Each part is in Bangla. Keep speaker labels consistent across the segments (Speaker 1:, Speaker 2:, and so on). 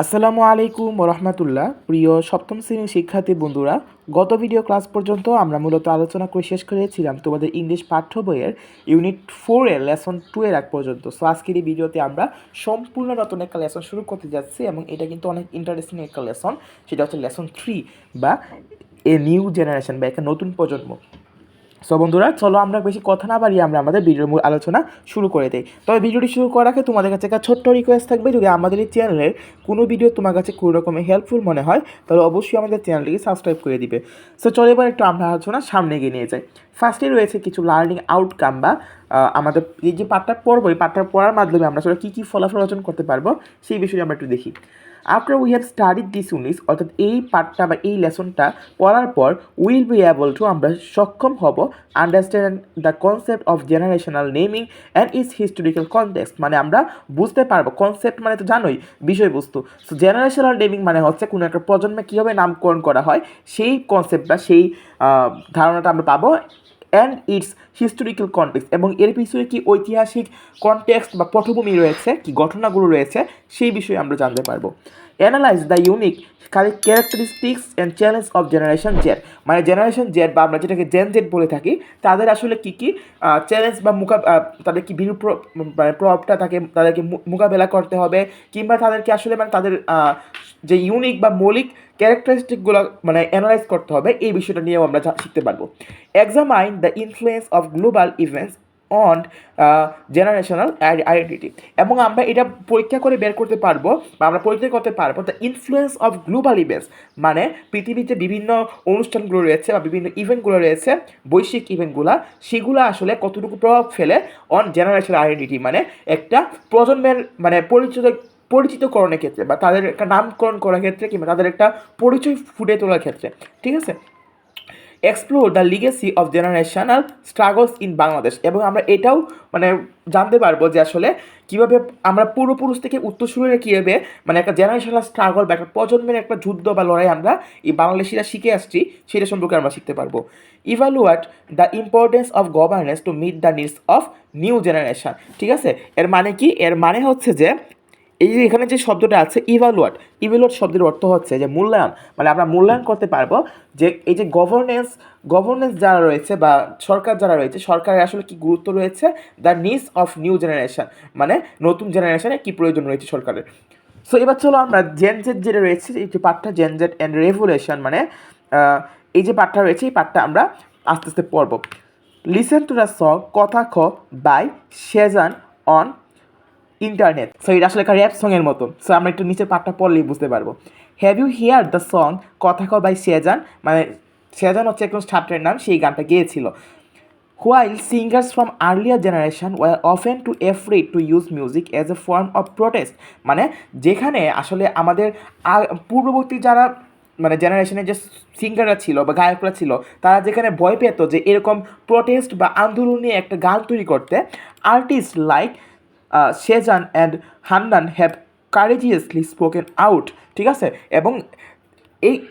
Speaker 1: আসসালামু আলাইকুম রহমতুল্লাহ। প্রিয় সপ্তম শ্রেণীর শিক্ষার্থী বন্ধুরা, গত ভিডিও ক্লাস পর্যন্ত আমরা মূলত আলোচনা করে শেষ করেছিলাম তোমাদের ইংলিশ পাঠ্য বইয়ের ইউনিট 4 এর লেসন 2 এর আগ পর্যন্ত। সো আজকের এই ভিডিওতে আমরা সম্পূর্ণ নতুন একটা লেসন শুরু করতে যাচ্ছি এবং এটা কিন্তু অনেক ইন্টারেস্টিং একটা লেসন। সেটা হচ্ছে লেসন 3 বা এ নিউ জেনারেশন বা একটা নতুন প্রজন্ম। সো বন্ধুরা, চলো আমরা বেশি কথা না বাড়িয়ে আমরা আমাদের ভিডিওর মূল আলোচনা শুরু করে দিই। তবে ভিডিওটি শুরু করার আগে তোমাদের কাছে একটা ছোট্ট রিকোয়েস্ট থাকবে, যদি আমাদের এই চ্যানেলের কোনো ভিডিও তোমার কাছে কোনো রকমের হেল্পফুল মনে হয় তাহলে অবশ্যই আমাদের চ্যানেলটিকে সাবস্ক্রাইব করে দিবে। সো চলো এবার একটু আমরা আলোচনা সামনে এগিয়ে নিয়ে যাই। ফার্স্টে রয়েছে কিছু লার্নিং আউটকাম বা আমাদের এই যে পাঠটা পড়বো, এই পাঠটা পড়ার মাধ্যমে আমরা আসলে কী কী ফলাফল অর্জন করতে পারবো সেই বিষয়ে আমরা একটু দেখি। After we have studied this unit, অর্থাৎ এই পাঠটা বা এই লেসনটা পড়ার পর উইল বি এবল টু, আমরা সক্ষম হব understand the concept of generational naming and it's historical context. মানে আমরা বুঝতে পারবো, কনসেপ্ট মানে তো জানোই বিষয়বস্তু। সো জেনারেশনাল নেমিং মানে হচ্ছে কোনো একটা প্রজন্মে কীভাবে নামকরণ করা হয় সেই কনসেপ্ট বা সেই ধারণাটা আমরা পাবো। অ্যান্ড ইটস হিস্টোরিক্যাল কনটেক্সট, এবং এর পিছনে কি ঐতিহাসিক কনটেক্সট বা পটভূমি রয়েছে, কি ঘটনাগুলো রয়েছে সেই বিষয়ে আমরা জানতে পারবো। Analyse the unique characteristics and challenge of generation Z, মানে জেনারেশন জেড বা আমরা যেটাকে জেন জেড বলে থাকি, তাদের আসলে কী কী চ্যালেঞ্জ বা তাদের কি বিরূপ মানে প্রভাবটা তাকে তাদেরকে মোকাবেলা করতে হবে, কিংবা তাদেরকে আসলে মানে তাদের যে ইউনিক বা মৌলিক ক্যারেক্টারিস্টিকগুলো মানে অ্যানালাইজ করতে হবে, এই বিষয়টা নিয়েও আমরা শিখতে পারবো। Examine the influence of global events on generational identity, এবং আমরা এটা পরীক্ষা করে বের করতে পারবো বা আমরা পরীক্ষা করতে পারবো the influence of global events, মানে পৃথিবীতে বিভিন্ন অনুষ্ঠানগুলো রয়েছে বা বিভিন্ন ইভেন্টগুলো রয়েছে, বৈশ্বিক ইভেন্টগুলো, সেগুলো আসলে কতটুকু প্রভাব ফেলে অন জেনারেশনাল আইডেন্টিটি, মানে একটা প্রজন্মের মানে পরিচিতকরণের ক্ষেত্রে বা তাদের একটা নামকরণ করার ক্ষেত্রে কিংবা তাদের একটা পরিচয় ফুটে তোলার ক্ষেত্রে। ঠিক আছে, explore the legacy of generational struggles in Bangladesh, এবং আমরা এটাও মানে জানতে পারবো যে আসলে কীভাবে আমরা পূর্বপুরুষ থেকে উত্তরসূরিরা কীভাবে মানে একটা জেনারেশনাল স্ট্রাগল বা একটা প্রজন্মের একটা যুদ্ধ বা লড়াই আমরা এই বাংলাদেশিরা শিখে আসছি, সেটা সম্পর্কে আমরা শিখতে পারবো। Evaluate the importance of governance to meet the needs of new generation. ঠিক আছে, এর মানে কি? এর মানে হচ্ছে যে এই যে এখানে যে শব্দটা আছে ইভালুয়েট শব্দের অর্থ হচ্ছে যে মূল্যায়ন, মানে আমরা মূল্যায়ন করতে পারবো যে এই যে গভর্নেন্স যারা রয়েছে বা সরকার যারা রয়েছে, সরকারের আসলে কি গুরুত্ব রয়েছে, the needs of new generation, মানে নতুন জেনারেশনে কি প্রয়োজন রয়েছে সরকারের। সো এবার চলো আমরা জেন জেড যেটা রয়েছে, এই যে পাঠটা জেন জেড অ্যান্ড রেভলিউশন, মানে এই যে পাঠটা রয়েছে এই পাঠটা আমরা আস্তে আস্তে পড়বো। লিসেন টু দ্য সং কথা খ by Shezan on internet. So এটা আসলে একটা র্যাপ সঙের মতো। সো আমরা একটু নিচের পাঠটা পড়লেই বুঝতে পারবো। Have you hear the song কথা ক বাই শেজান, মানে শেজান হচ্ছে একজন ছাত্রের নাম, সেই গানটা গেয়েছিল। While singers from earlier generation were often too afraid to use music as a form of protest, মানে যেখানে আসলে আমাদের পূর্ববর্তী যারা মানে জেনারেশনের যে সিঙ্গাররা ছিল বা গায়করা ছিল, তারা যেখানে ভয় পেত যে এরকম প্রোটেস্ট বা আন্দোলন নিয়ে একটা গান তৈরি করতে, artist like Shezan and Hannan have কারেজিয়াসলি spoken out. ঠিক আছে, এবং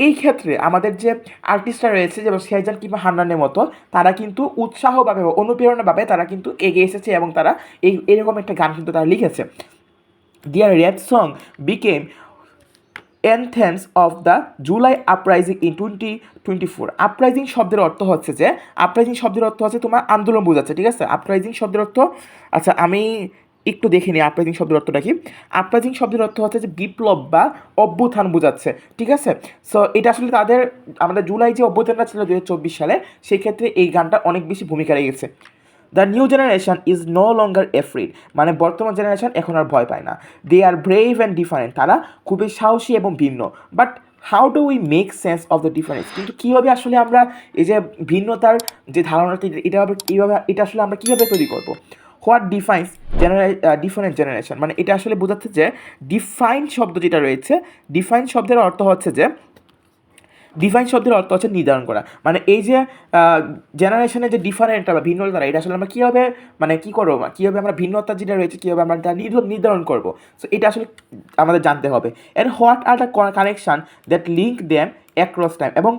Speaker 1: এই ক্ষেত্রে আমাদের যে আর্টিস্টরা রয়েছে যেমন শেজান কিংবা হান্নানের মতো, তারা কিন্তু উৎসাহভাবে বা অনুপ্রেরণাভাবে তারা কিন্তু এগিয়ে এসেছে এবং তারা এরকম একটা গান কিন্তু তারা লিখেছে। Their rap song became anthems of the July uprising in 2024। Uprising শব্দের অর্থ হচ্ছে যে, আপরাইজিং শব্দের অর্থ হচ্ছে তোমার আন্দোলন বোঝাচ্ছে। ঠিক আছে, আপরাইজিং শব্দের অর্থ, আচ্ছা আমি একটু দেখে নিই আপরাইজিং শব্দের অর্থটা কি। আপরাইজিং শব্দের অর্থ হচ্ছে যে বিপ্লব বা অভ্যুত্থান বোঝাচ্ছে। ঠিক আছে, সো এটা আসলে তাদের আমাদের জুলাই যে অভ্যুত্থানটা ছিল 2024 সালে, সেই ক্ষেত্রে এই গানটা অনেক বেশি ভূমিকা রেখেছে। The new generation is no longer afraid, মানে বর্তমান জেনারেশন এখন আর ভয় পায় না। They are brave and different, তারা খুবই সাহসী এবং ভিন্ন। But how do we make sense of the difference, কিন্তু কীভাবে আসলে আমরা এই যে ভিন্নতার যে ধারণাটি এটা আসলে আমরা কীভাবে তৈরি করবো। হোয়াট ডিফাইন্স ডিফারেন্ট জেনারেশন, মানে এটা আসলে বোঝাচ্ছে যে ডিফাইন শব্দ যেটা রয়েছে, ডিফাইন শব্দের অর্থ হচ্ছে যে, ডিফাইন শব্দের অর্থ হচ্ছে নির্ধারণ করা, মানে এই যে জেনারেশনের যে ডিফারেন্টটা বা ভিন্নতা, এটা আসলে আমরা কীভাবে মানে কী করবো, কীভাবে আমরা ভিন্নতা যেটা রয়েছে কীভাবে আমরা তা নির্ধারণ করবো। সো এটা আসলে আমাদের জানতে হবে। And what are the connection that link them across time, এবং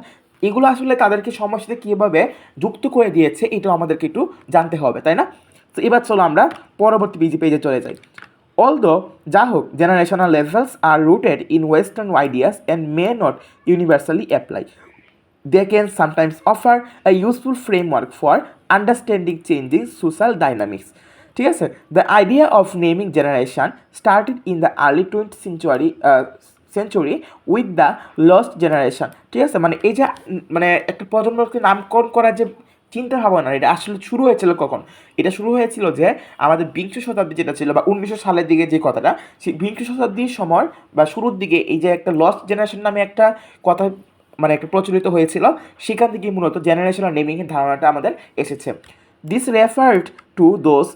Speaker 1: এগুলো আসলে তাদেরকে সময়ের সাথে কীভাবে যুক্ত করে দিয়েছে এটাও আমাদেরকে একটু জানতে হবে, তাই না? তো এবার চলো আমরা পরবর্তী পেজে চলে যাই। Although, যা হোক, generational levels are rooted in Western ideas and may not universally apply. They can sometimes offer a useful framework for understanding changing social dynamics. ঠিক আছে, the idea of naming generation started in the early 20th century with the lost generation. ঠিক আছে, মানে এই যে মানে একটা প্রজন্মকে নামকরণ করার যে চিন্তা ভাবনা, এটা আসলে শুরু হয়েছিল কখন? এটা শুরু হয়েছিল যে আমাদের বিংশ শতাব্দী যেটা ছিল বা 1900 সালের দিকে যে কথাটা, সেই বিংশ শতাব্দীর সময় বা শুরুর দিকে এই যে একটা লস্ট জেনারেশন নামে একটা কথা মানে একটা প্রচলিত হয়েছিল, সেখান থেকে মূলত জেনারেশনাল নেমিংয়ের ধারণাটা আমাদের এসেছে। This referred to those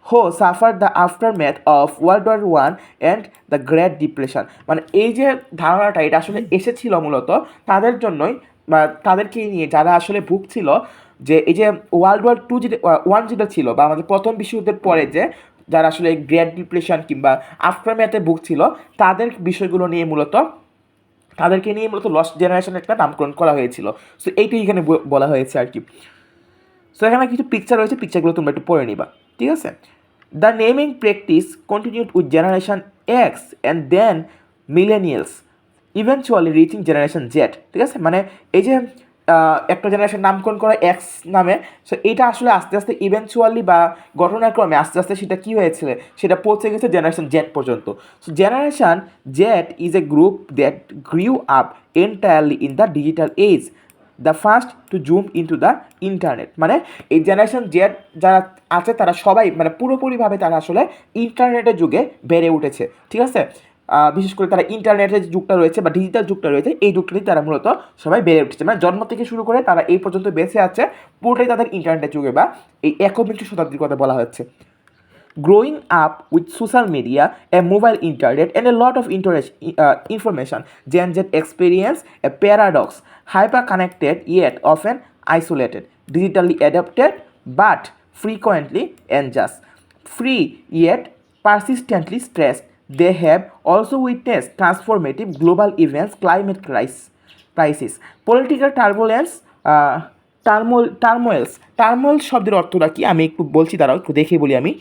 Speaker 1: who suffer the aftermath of World War One and the Great Depression. মানে এই যে ধারণাটা, এটা আসলে এসেছিল মূলত তাদের জন্যই বা তাদেরকে নিয়ে যারা আসলে ভুগছিল যে এই যে ওয়ার্ল্ড ওয়ার টু যেটা ওয়ান যেটা ছিল বা আমাদের প্রথম বিশ্বযুদ্ধের পরে যে যারা আসলে গ্রেট ডিপ্রেশন কিংবা আফটারম্যাথে ভুগছিল, তাদের বিষয়গুলো নিয়ে মূলত তাদেরকে নিয়ে মূলত লস্ট জেনারেশন একটা নামকরণ করা হয়েছিল। সো এইটাই এখানে বলা হয়েছে আর কি। সো এখানে কিছু পিকচার রয়েছে, পিকচারগুলো তোমরা একটু পড়ে নিবা, ঠিক আছে। The naming practice continued with generation X and then millennials eventually reaching generation Z. ঠিক আছে, মানে এই যে একটা জেনারেশন নামকরণ করা এক্স নামে, সো এটা আসলে আস্তে আস্তে ইভেনচুয়ালি বা ঘটনাক্রমে আস্তে আস্তে সেটা কী হয়েছিল, সেটা পৌঁছে গেছে জেনারেশন জেড পর্যন্ত। So generation Z is a group that grew up entirely in the digital age, the first to zoom into the internet. মানে এই জেনারেশন জেড যারা আছে তারা সবাই মানে পুরোপুরিভাবে তারা আসলে ইন্টারনেটের যুগে বেড়ে উঠেছে। ঠিক আছে, বিশেষ করে তারা ইন্টারনেটের যে যুগটা রয়েছে বা ডিজিটাল যুগটা রয়েছে, এই যুগটাতেই তারা মূলত সবাই বেড়ে উঠেছে। মানে জন্ম থেকে শুরু করে তারা এই পর্যন্ত বেঁচে আছে, পুরোটাই তাদের ইন্টারনেটের যুগে বা এই একবিংশ শতাব্দীর কথা বলা হচ্ছে। Growing up with social media, a mobile internet, and a lot of information, Gen Z experience a paradox: hyper-connected yet often isolated, digitally adapted but frequently anxious, free yet persistently stressed. They have also witnessed transformative global events, climate crisis, political turbulence, turmoil শব্দের অর্থটা কি আমি একটু বলছি, দাঁড়াও একটু দেখে বলি আমি।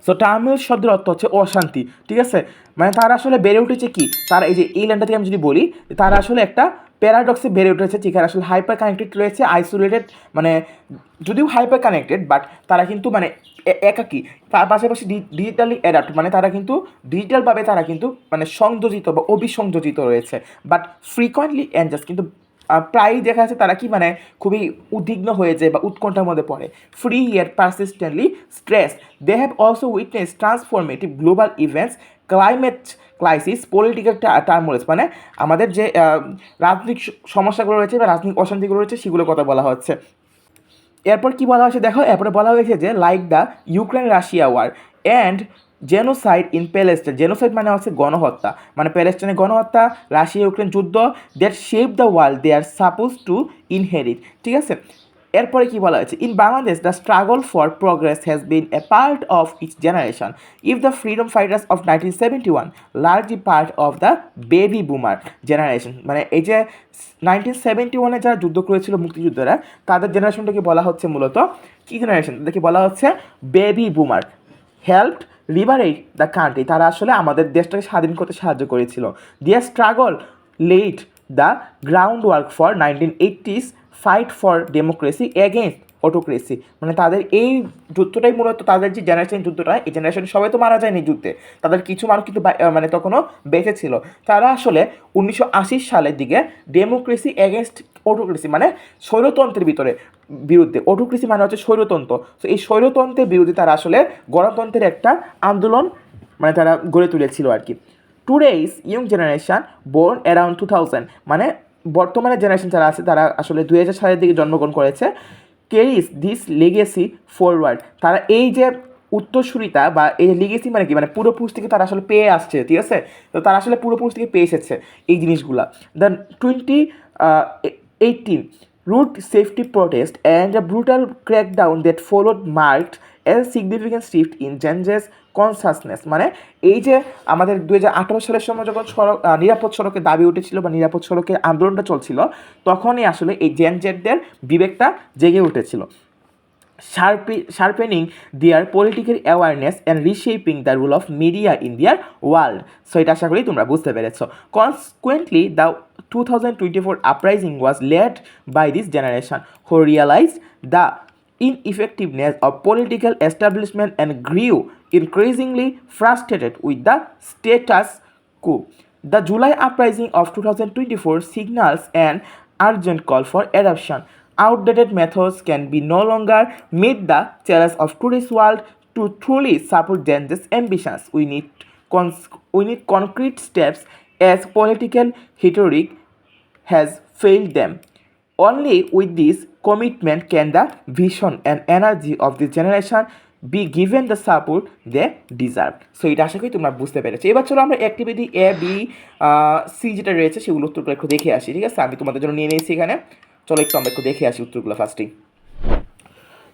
Speaker 1: সো টার্মোয়েল শব্দের অর্থ হচ্ছে অশান্তি। ঠিক আছে, মানে তারা আসলে বেড়ে উঠেছে কি, তারা এই যে এই লাইনটা থেকে আমি যদি বলি, তারা আসলে একটা প্যারাডক্সে বেড়ে উঠেছে, যেখানে আসলে হাইপার কানেক্টেড রয়েছে, আইসোলেটেড, মানে যদিও হাইপার কানেক্টেড বাট তারা কিন্তু মানে একাকী, তার পাশাপাশি ডিজিটালি অ্যাডাপ্ট, মানে তারা কিন্তু ডিজিটালভাবে তারা কিন্তু মানে সংযোজিত বা অবিসংযোজিত রয়েছে, বাট ফ্রিকোয়েন্টলি অ্যানজাস্ট, কিন্তু প্রায়ই দেখা যাচ্ছে তারা কি মানে খুবই উদ্বিগ্ন হয়ে যায় বা উৎকণ্ঠার মধ্যে পড়ে। Free year persistently stress, they have also witness transformative global events, climate crisis, political turmoils, মানে আমাদের যে রাজনৈতিক সমস্যাগুলো রয়েছে বা রাজনৈতিক অশান্তিগুলো রয়েছে সেগুলোর কথা বলা হচ্ছে। এরপর কি বলা হয়েছে দেখো, এরপরে বলা হয়েছে যে like the Ukraine Russia war and genocide in Palestine. Genocide মানে হচ্ছে গণহত্যা, মানে প্যালেস্টাইনের গণহত্যা, রাশিয়া ইউক্রেন যুদ্ধ, that shape the world they are suppose to inherit. ঠিক আছে, এরপরে কি বলা হয়েছে, in Bangladesh the struggle for progress has been a part of its generation, if the freedom fighters of 1971 largely part of the baby boomer generation. মানে এই যে 1971 যারা যুদ্ধ করেছিল মুক্তিযোদ্ধারা, তাদের জেনারেশনটাকে বলা হচ্ছে মূলত কী জেনারেশন, তাদেরকে বলা হচ্ছে baby boomer. Helped liberate the country, তারা আসলে আমাদের দেশটাকে স্বাধীন করতে সাহায্য করেছিল। Their struggle led the ground work for 1980s fight for democracy against autocracy. মানে তাদের এই যুদ্ধটাই মূলত তাদের যে জেনারেশন যুদ্ধটা, এই জেনারেশন সবাই তো মারা যায়নি যুদ্ধে, তাদের কিছু মানুষ কিন্তু মানে তখনও বেঁচে ছিল। তারা আসলে 1980 সালের দিকে ডেমোক্রেসি এগেনস্ট অটোক্রেসি, মানে স্বৈরতন্ত্রের বিরুদ্ধে, অটোক্রেসি মানে হচ্ছে স্বৈরতন্ত্র, তো এই স্বৈরতন্ত্রের বিরুদ্ধে তারা আসলে গণতন্ত্রের একটা আন্দোলন মানে তারা গড়ে তুলেছিল আর কি। Today's young generation born around 2000, মানে বর্তমানে জেনারেশন যারা আছে তারা আসলে 2000 সালের দিকে জন্মগ্রহণ করেছে, ক্যারিজ দিস লেগেসি ফরওয়ার্ড, তারা এই যে উত্তরসূরিতা বা এই যে লিগেসি মানে কি, মানে পূর্বপুরুষ থেকে তারা আসলে পেয়ে আসছে। ঠিক আছে, তো তারা আসলে পূর্বপুরুষ থেকে পেয়ে এসেছে এই জিনিসগুলা। দেন 2018 root safety protest and a brutal crackdown that followed marked a significant shift in Gen Z's consciousness। মানে এই যে আমাদের 2018 সালের সময় যখন নিরাপদ সড়কের দাবি উঠেছিল বা নিরাপদ সড়কের আন্দোলনটা চলছিল, তখনই আসলে এই জেন জেডদের বিবেকটা জেগে উঠেছিল। sharpening their political awareness and reshaping the role of media in their world. So এটা আশা করি তোমরা বুঝতে পেরেছো। Consequently, the 2024 uprising was led by this generation who realized the ineffectiveness of political establishment and grew increasingly frustrated with the status quo. The July uprising of 2024 signals an urgent call for adoption. Outdated methods can be no longer meet the challenge of today's world. To truly support Gen Z's ambitions, we need concrete steps as political rhetoric has failed them. Only with this commitment can the vision and energy of this generation be given the support they deserve. So এটা আশা করি তোমরা বুঝতে পেরেছো। এবার চলো আমরা অ্যাক্টিভিটি এ বি সি যেটা রয়েছে সেগুলো উত্তরগুলো একটু দেখে আসি, ঠিক আছে? আমি তোমাদের জন্য নিয়ে নিয়েছি এখানে, চলো একটু আমরা একটু দেখে আসি উত্তরগুলো ফার্স্টেই।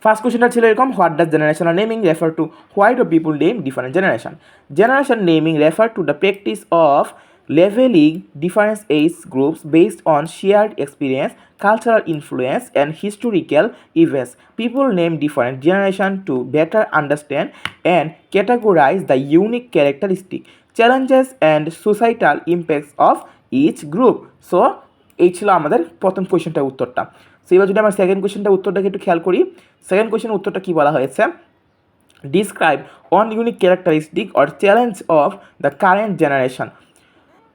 Speaker 1: ফার্স্ট কোশ্চেনটা ছিল এরকম, what does generational naming refer to? Why do people name different generation? Generation naming refer to the practice of leveling different age groups based on shared experience, cultural influence, and historical events. People name different generations to better understand and categorize the unique characteristic, challenges, and societal impacts of each group. So, এই ছিল আমাদের প্রথম কোয়েশ্চেনটার উত্তরটা। সো এবার যদি আমরা সেকেন্ড কোয়েশ্চেনটার উত্তরটাকে একটু খেয়াল করি, সেকেন্ড কোয়েশ্চেনের উত্তরটা কী বলা হয়েছে? Describe one unique characteristic or challenge of the current generation.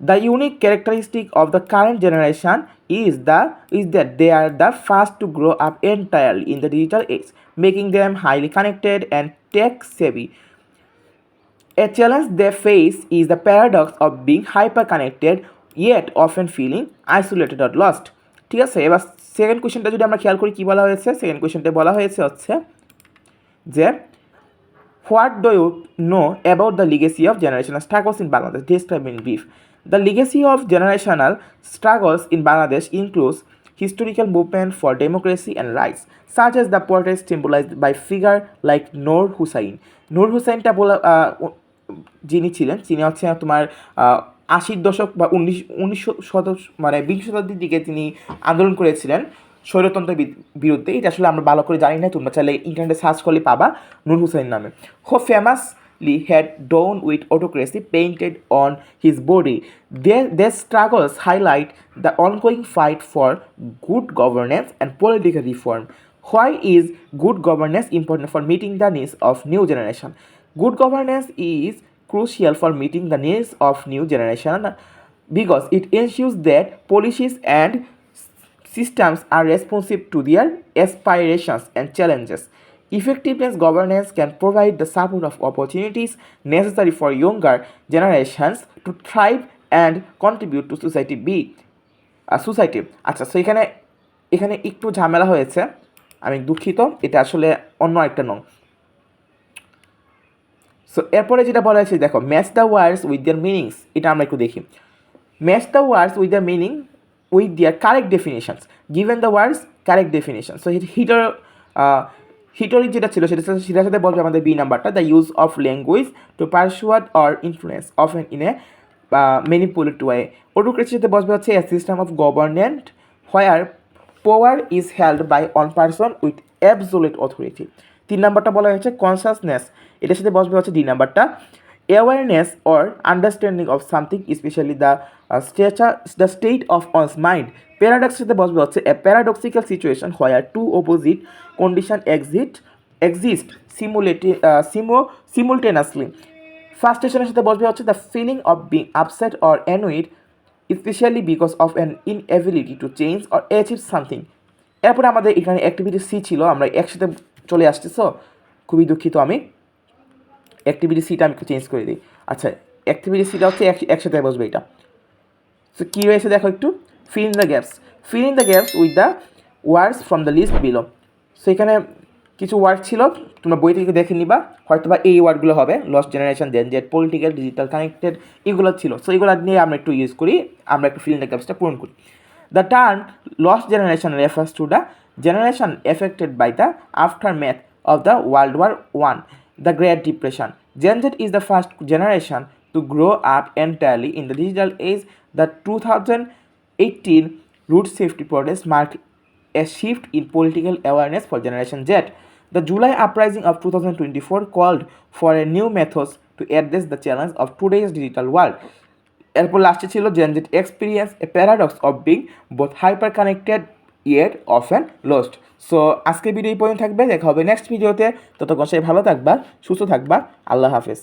Speaker 1: The unique characteristic of the current generation is that they are the first to grow up entirely in the digital age, making them highly connected and tech savvy. A challenge they face is the paradox of being hyper connected yet often feeling isolated or lost. ঠিক আছে, এবার সেকেন্ড কোয়েশ্চেনটা যদি আমরা খেয়াল করি কী বলা হয়েছে, সেকেন্ড কোয়েশ্চেনটা বলা হয়েছে হচ্ছে যে what do you know about the legacy of generational struggles in Bangladesh? Describe in brief. The legacy of generational struggles in Bangladesh includes historical movement for democracy and rights, such as the protest symbolized by figure like Noor Hussain. Noor Hussainটা বলা যিনি ছিলেন তিনি হচ্ছে তোমার 80-র দশক বা 19 মানে 20 শতাব্দীর দিকে তিনি আন্দোলন করেছিলেন স্বৈরতন্ত্রের বিরুদ্ধে। এটা আসলে আমরা ভালো করে জানি না, তোমরা চাইলে ইন্টারনেটে সার্চ করলে পাবা নূর হুসাইন নামে। হো famously had drawn with autocracy painted on his body. Their struggles highlight the ongoing fight for good governance and political reform. Why is good governance important for meeting the needs of new generation? Good governance is crucial for meeting the needs of new generation because it ensures that policies and systems are responsive to their aspirations and challenges. Effectiveness governance can provide the support of opportunities necessary for younger generations to thrive and contribute to society. আচ্ছা, সো এখানে একটু ঝামেলা হয়েছে, আমি দুঃখিত, এটা আসলে অন্য একটা নং। সো এরপরে যেটা বলা হয়েছে দেখো, match the words with their meanings, এটা আমরা একটু দেখি। Match the words with the meaning with their correct definitions. Given the words correct definition. So rhetoric যেটা ছিল সেটার সাথে বলবে আমাদের বি নাম্বারটা, the use of language to persuade or influence often in a manipulate way. অটোক্রেসির সাথে বসবে হচ্ছে a system of government where power is held by one person with absolute authority. 3 নাম্বারটা বলা হয়েছে কনসাসনেস, এটার সাথে বসবে হচ্ছে ডি নাম্বারটা, awareness or understanding of something, especially the state of one's mind. Paradox সাথে বসবে হচ্ছে a paradoxical situation where two opposite condition exist simultaneously. Frustrationের সাথে বসবে হচ্ছে the feeling of being upset or annoyed, especially because of an inability to change or achieve something. এরপরে আমাদের এখানে অ্যাক্টিভিটি সি ছিল, আমরা একসাথে চলে আসতেছো, খুবই দুঃখিত, আমি অ্যাক্টিভিটি সিটা আমি একটু চেঞ্জ করে দিই। আচ্ছা, অ্যাক্টিভিটি সিটা হচ্ছে একসাথে বসবে এটা। সো কী রয়েছে দেখো একটু, fill in the gaps with the words from the list below. So এখানে কিছু ওয়ার্ড ছিল, তোমরা বই থেকে দেখে নিবা, হয়তো বা এই ওয়ার্ডগুলো হবে, lost generation, gen Z, political, digital, connected, এগুলো ছিল। সো এগুলো নিয়ে আমরা একটু ইউজ করি, আমরা একটু ফিল ইন দ্য গ্যাপসটা পূরণ করি। The term lost generation refers to the generation affected by the aftermath of the World War I, the Great Depression. Gen Z is the first generation to grow up entirely in the digital age. The 2018 road safety protest marked a shift in political awareness for Generation Z. The July uprising of 2024 called for a new methods to address the challenge of today's digital world. এরপর লাস্টে ছিল Gen Z experience a paradox of being both hyper connected yet often lost. So আজকের ভিডিও এই পর্যন্ত থাকবে, দেখা হবে নেক্সট ভিডিওতে। ততক্ষণ সে ভালো থাকবা, সুস্থ থাকবা, আল্লাহ হাফেজ।